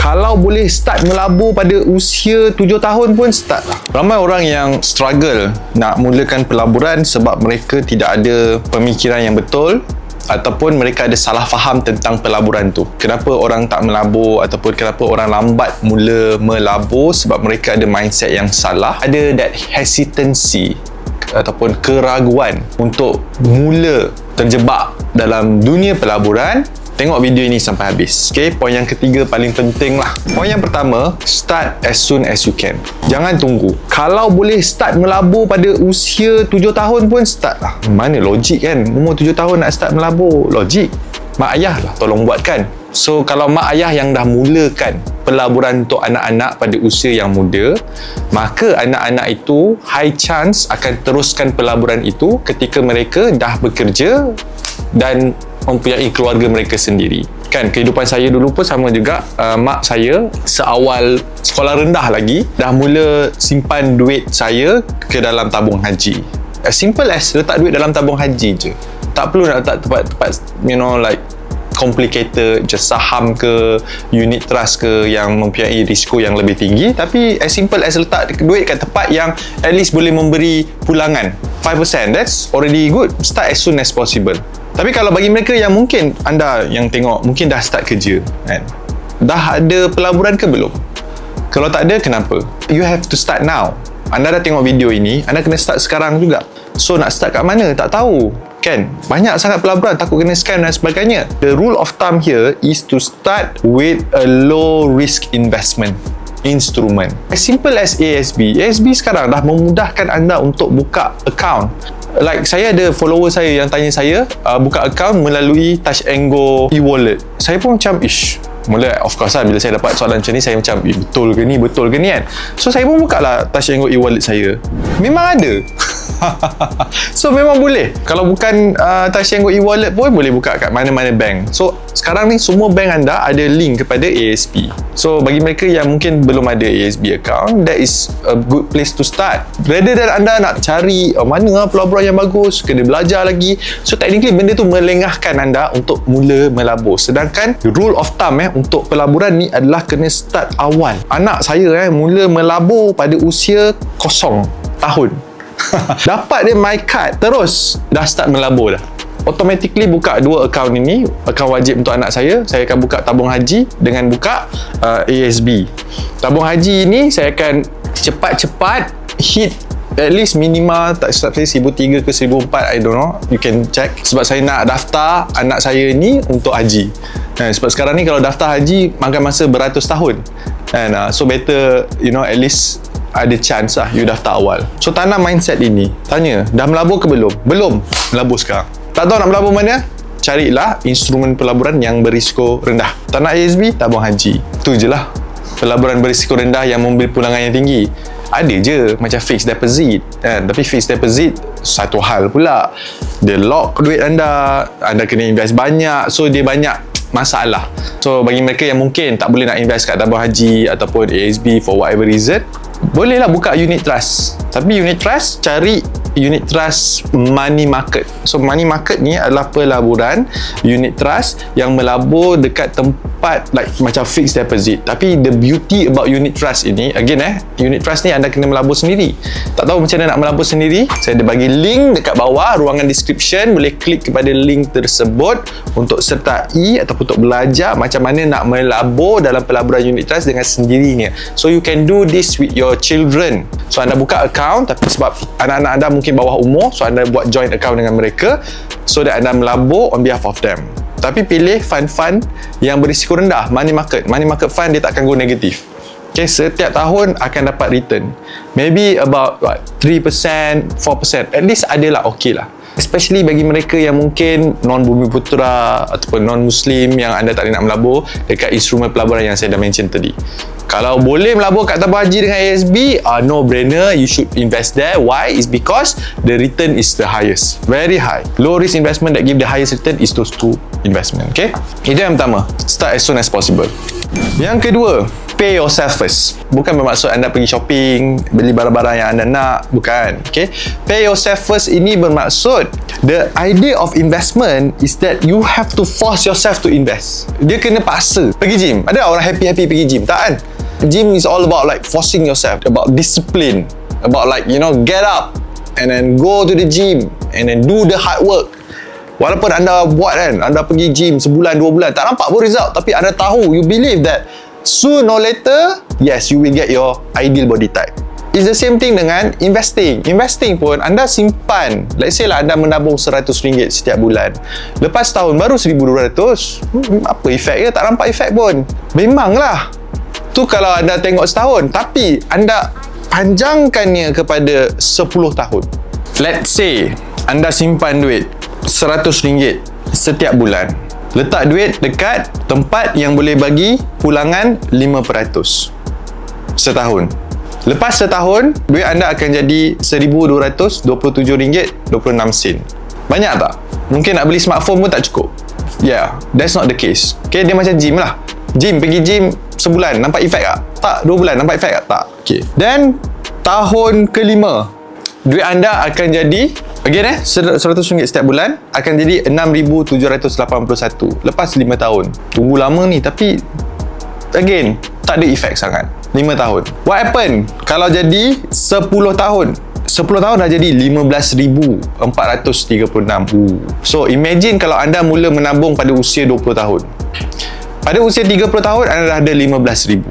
Kalau boleh start melabur pada usia 7 tahun pun start lah. Ramai orang yang struggle nak mulakan pelaburan sebab mereka tidak ada pemikiran yang betul ataupun mereka ada salah faham tentang pelaburan tu. Kenapa orang tak melabur ataupun kenapa orang lambat mula melabur sebab mereka ada mindset yang salah. Ada that hesitancy ataupun keraguan untuk mula terjebak dalam dunia pelaburan. Tengok video ini sampai habis. Okay, poin yang ketiga paling penting lah. Poin yang pertama, start as soon as you can. Jangan tunggu. Kalau boleh start melabur pada usia 7 tahun pun start lah. Mana logik kan? Umur 7 tahun nak start melabur. Logik. Mak ayah lah tolong buatkan. So, kalau mak ayah yang dah mulakan pelaburan untuk anak-anak pada usia yang muda, maka anak-anak itu high chance akan teruskan pelaburan itu ketika mereka dah bekerja dan mempunyai keluarga mereka sendiri. Kan, kehidupan saya dulu pun sama juga. Mak saya seawal sekolah rendah lagi dah mula simpan duit saya ke dalam tabung haji. As simple as letak duit dalam tabung haji je. Tak perlu nak letak tempat-tempat, you know, like complicated, just saham ke, unit trust ke yang mempunyai risiko yang lebih tinggi. Tapi as simple as letak duit kat tempat yang at least boleh memberi pulangan 5%, that's already good. Start as soon as possible. Tapi kalau bagi mereka yang mungkin anda yang tengok mungkin dah start kerja kan, dah ada pelaburan ke belum? Kalau tak ada, kenapa? You have to start now. Anda dah tengok video ini, anda kena start sekarang juga. So nak start kat mana? Tak tahu kan? Banyak sangat pelaburan, takut kena scam dan sebagainya. The rule of thumb here is to start with a low risk investment instrument. As simple as ASB. ASB sekarang dah memudahkan anda untuk buka account. Like, saya ada follower saya yang tanya saya buka account melalui Touch 'n Go e-wallet. Saya pun macam, mula of course lah, bila saya dapat soalan macam ni, saya macam, betul ke ni kan. So saya pun buka lah Touch 'n Go e-wallet saya. Memang ada. So memang boleh. Kalau bukan Touch 'n Go e-wallet pun boleh buka kat mana-mana bank. So sekarang ni semua bank anda ada link kepada ASB. So bagi mereka yang mungkin belum ada ASB account, that is a good place to start. Rather than anda nak cari mana pelaburan yang bagus, kena belajar lagi. So technically benda tu melengahkan anda untuk mula melabur. Sedangkan rule of thumb untuk pelaburan ni adalah kena start awal. Anak saya mula melabur pada usia 0 tahun. Dapat dia my card, terus dah start melabur dah. Automatically buka dua akaun ini, akaun wajib untuk anak saya. Saya akan buka tabung haji dengan buka ASB. Tabung haji ini saya akan cepat-cepat hit at least minima, tak start 1,300 ke 1,400, I don't know, you can check. Sebab saya nak daftar anak saya ni untuk haji. Sebab sekarang ni kalau daftar haji makan masa beratus tahun. So better, you know, at least ada chance lah you daftar awal. So tanam mindset ini. Tanya, dah melabur ke belum? Belum. Melabur sekarang. Tak tahu nak melabur mana? Carilah instrumen pelaburan yang berisiko rendah. Tak nak ASB? Tabung haji. Tu je lah. Pelaburan berisiko rendah yang memberi pulangan yang tinggi. Ada je macam fixed deposit kan? Tapi fixed deposit satu hal pula. Dia lock duit anda kena invest banyak. So dia banyak masalah. So bagi mereka yang mungkin tak boleh nak invest kat tabung haji ataupun ASB for whatever reason, bolehlah buka unit trust. Tapi unit trust, cari unit trust money market. So money market ni adalah pelaburan unit trust yang melabur dekat tempat like macam fixed deposit. Tapi the beauty about unit trust ini, again unit trust ni anda kena melabur sendiri. Tak tahu macam mana nak melabur sendiri? Saya ada bagi link dekat bawah ruangan description. Boleh klik kepada link tersebut untuk sertai ataupun untuk belajar macam mana nak melabur dalam pelaburan unit trust dengan sendirinya. So you can do this with your children. So anda buka account, tapi sebab anak-anak anda mungkin bawah umur, so anda buat joint account dengan mereka so that anda melabur on behalf of them. Tapi pilih fund-fund yang berisiko rendah. Money market fund dia tak akan go negatif. Okay, setiap tahun akan dapat return maybe about 3%, 4%, at least adalah okey lah. Especially bagi mereka yang mungkin non-Bumiputera ataupun non-Muslim yang anda tak boleh nak melabur dekat instrumen pelaburan yang saya dah mention tadi. Kalau boleh melabur kat tabung haji dengan ASB, no brainer, you should invest there. Why? Is because the return is the highest, very high. Low risk investment that give the highest return is those two investment. Okay, itu yang pertama, start as soon as possible. Yang kedua, pay yourself first. Bukan bermaksud anda pergi shopping, beli barang-barang yang anda nak, bukan. Okay, pay yourself first ini bermaksud the idea of investment is that you have to force yourself to invest. Dia kena paksa. Pergi gym, ada orang happy-happy pergi gym, tak kan? Gym is all about like forcing yourself, about discipline, about like, you know, get up and then go to the gym and then do the hard work. Walaupun anda buat kan, anda pergi gym sebulan, 2 bulan, tak nampak pun result, tapi anda tahu, you believe that soon or later, yes, you will get your ideal body type. It's the same thing dengan investing. Investing pun, anda simpan, let's say lah anda menabung RM100 setiap bulan. Lepas tahun baru RM1,200. Apa efek dia? Tak nampak efek pun. Memanglah. Tu kalau anda tengok setahun. Tapi, anda panjangkannya kepada 10 tahun. Let's say, anda simpan duit RM100 setiap bulan. Letak duit dekat tempat yang boleh bagi pulangan 5% setahun. Lepas setahun, duit anda akan jadi RM1,227.26. Banyak tak? Mungkin nak beli smartphone pun tak cukup. Yeah, that's not the case. Okay, dia macam gym lah. Gym, pergi gym sebulan, nampak efek tak? Tak. 2 bulan, nampak efek tak? Tak. Okay. Dan tahun kelima, duit anda akan jadi again RM100 setiap bulan akan jadi RM6,781 lepas 5 tahun. Tunggu lama ni tapi again tak ada efek sangat. 5 tahun. What happen kalau jadi 10 tahun? 10 tahun dah jadi 15,436. So imagine kalau anda mula menabung pada usia 20 tahun. Pada usia 30 tahun anda dah ada 15,000.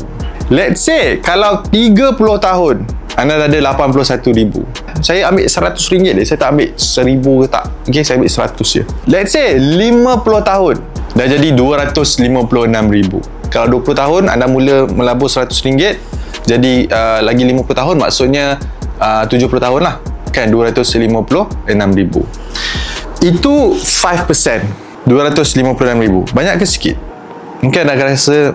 Let's say kalau 30 tahun anda dah ada 81,000. Saya ambil RM100 je, saya tak ambil RM1,000 ke tak. Okay, saya ambil 100 je. Let's say 50 tahun dah jadi RM256,000. Kalau 20 tahun anda mula melabur RM100, jadi lagi 50 tahun maksudnya 70 tahun lah kan, RM256,000. Itu 5%, RM256,000. Banyak ke sikit? Mungkin anda akan rasa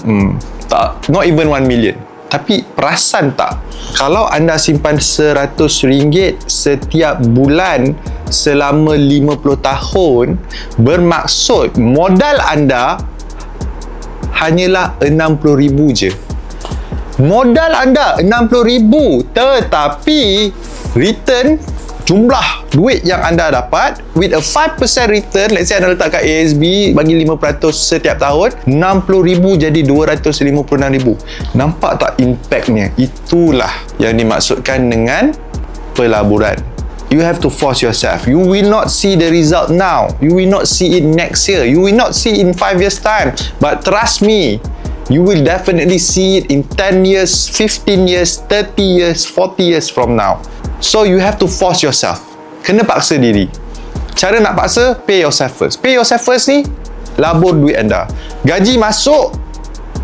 tak, not even 1 million. Tapi perasan tak, kalau anda simpan RM100 setiap bulan selama 50 tahun, bermaksud modal anda hanyalah RM60,000 je. Modal anda RM60,000, tetapi return, jumlah duit yang anda dapat with a 5% return, let's say anda letak kat ASB bagi 5% setiap tahun, RM60,000 jadi RM256,000. Nampak tak impactnya? Itulah yang dimaksudkan dengan pelaburan. You have to force yourself. You will not see the result now. You will not see it next year. You will not see it in 5 years time. But trust me, you will definitely see it in 10 years, 15 years, 30 years, 40 years from now. So you have to force yourself. Kena paksa diri. Cara nak paksa, pay yourself first. Pay yourself first ni, labur duit anda. Gaji masuk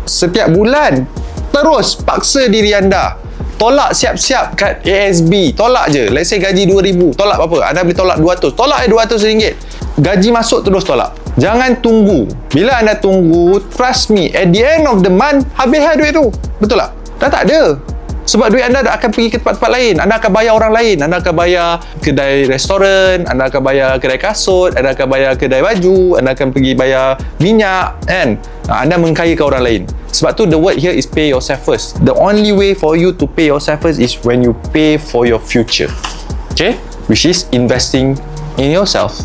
setiap bulan, terus paksa diri anda. Tolak siap-siap kat ASB. Tolak je. Let's say gaji RM2,000. Tolak apa? Anda boleh tolak RM200. Tolak RM200. Gaji masuk terus tolak. Jangan tunggu. Bila anda tunggu, trust me, at the end of the month, habis duit tu. Betul tak? Dah tak ada. Sebab duit anda akan pergi ke tempat-tempat lain. Anda akan bayar orang lain. Anda akan bayar kedai restoran, anda akan bayar kedai kasut, anda akan bayar kedai baju, anda akan pergi bayar minyak, kan? Anda mengkayakan orang lain. Sebab tu the word here is pay yourself first. The only way for you to pay yourself first is when you pay for your future. Okay? Which is investing in yourself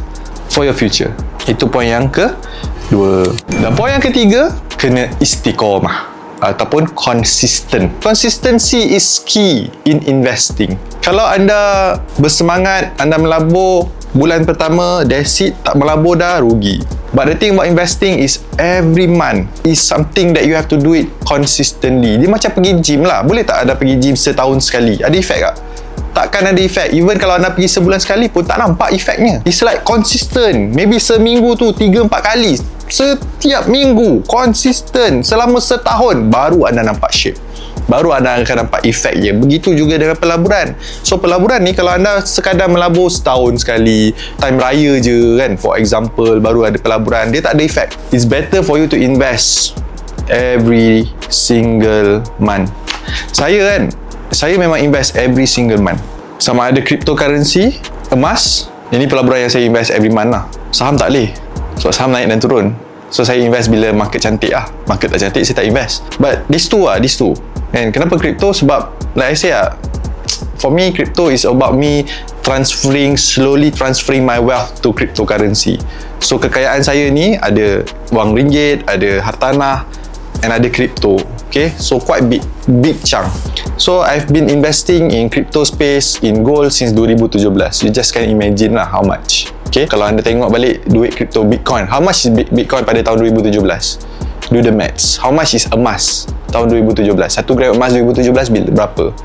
for your future. Itu poin yang kedua. Dan poin yang ketiga, kena istiqamah ataupun consistent. Consistency is key in investing. Kalau anda bersemangat, anda melabur bulan pertama, that's it, tak melabur dah, rugi. But the thing about investing is every month is something that you have to do it consistently. Dia macam pergi gym lah. Boleh tak anda pergi gym setahun sekali? Ada efek tak? Takkan ada efek. Even kalau anda pergi sebulan sekali pun tak nampak efeknya. It's like consistent. Maybe seminggu tu 3-4 kali. Setiap minggu konsisten selama setahun, baru anda nampak shape, baru anda akan nampak efek je. Begitu juga dengan pelaburan. So pelaburan ni kalau anda sekadar melabur setahun sekali, time raya je kan, for example, baru ada pelaburan, dia tak ada efek. It's better for you to invest every single month. Saya memang invest every single month. Sama ada cryptocurrency, emas, ini pelaburan yang saya invest every month lah. Saham tak boleh, sebab saham naik dan turun. So saya invest bila market cantik lah. Market tak cantik saya tak invest. But these two. And kenapa crypto? Sebab like I say for me crypto is about me slowly transferring my wealth to cryptocurrency. So kekayaan saya ni ada wang ringgit, ada hartanah, and ada crypto. Okay, so quite big chunk. So I've been investing in crypto space, in gold since 2017. You just can imagine lah how much. Okay, kalau anda tengok balik duit crypto Bitcoin, how much is Bitcoin pada tahun 2017? Do the maths. How much is emas tahun 2017? 1 gram emas 2017 berapa?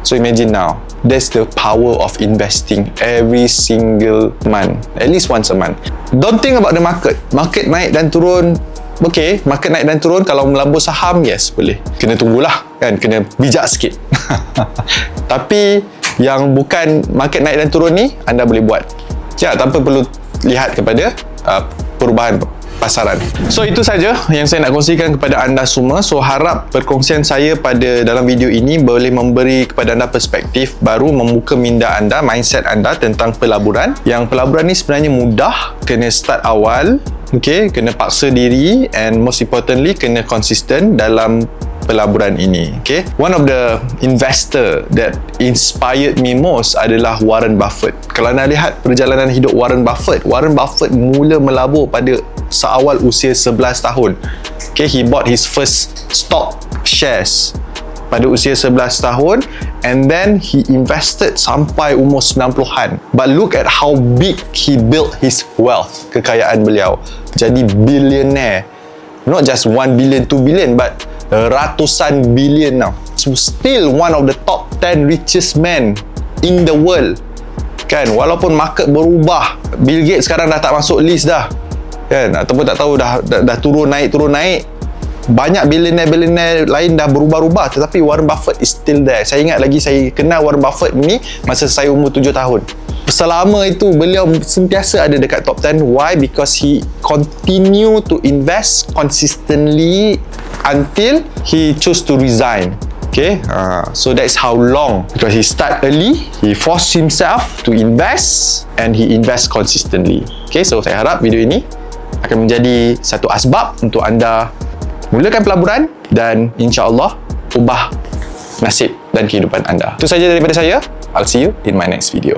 So imagine now, that's the power of investing every single month, at least once a month. Don't think about the market. Market naik dan turun. Okay, market naik dan turun. Kalau melabur saham, yes, boleh. Kena tunggulah, kan? Kena bijak sikit. Tapi yang bukan market naik dan turun ni, anda boleh buat. Ya, tanpa perlu lihat kepada perubahan pasaran. So itu saja yang saya nak kongsikan kepada anda semua. So harap perkongsian saya dalam video ini boleh memberi kepada anda perspektif baru, membuka minda anda, mindset anda tentang pelaburan. Yang pelaburan ni sebenarnya mudah, kena start awal, okay, kena paksa diri, and most importantly kena konsisten dalam pelaburan ini. Okay, one of the investor that inspired me most adalah Warren Buffett. Kalau anda lihat perjalanan hidup Warren Buffett mula melabur pada seawal usia 11 tahun. Okay, he bought his first stock shares pada usia 11 tahun, and then he invested sampai umur 90-an. But look at how big he built his wealth. Kekayaan beliau jadi billionaire. Not just 1 billion, 2 billion, but ratusan bilion now. So still one of the top 10 richest men in the world. Kan, walaupun market berubah, Bill Gates sekarang dah tak masuk list dah. Kan, ataupun tak tahu dah turun naik. Banyak billionaire lain dah berubah-ubah, tetapi Warren Buffett is still there. Saya ingat lagi, saya kenal Warren Buffett ni masa saya umur 7 tahun. Selama itu beliau sentiasa ada dekat top 10. Why? Because he continue to invest consistently until he chose to resign. Okay, so that's how long, because he start early, he forced himself to invest, and he invest consistently. Okay, so saya harap video ini akan menjadi satu asbab untuk anda mulakan pelaburan dan insya-Allah ubah nasib dan kehidupan anda. Itu saja daripada saya. I'll see you in my next video.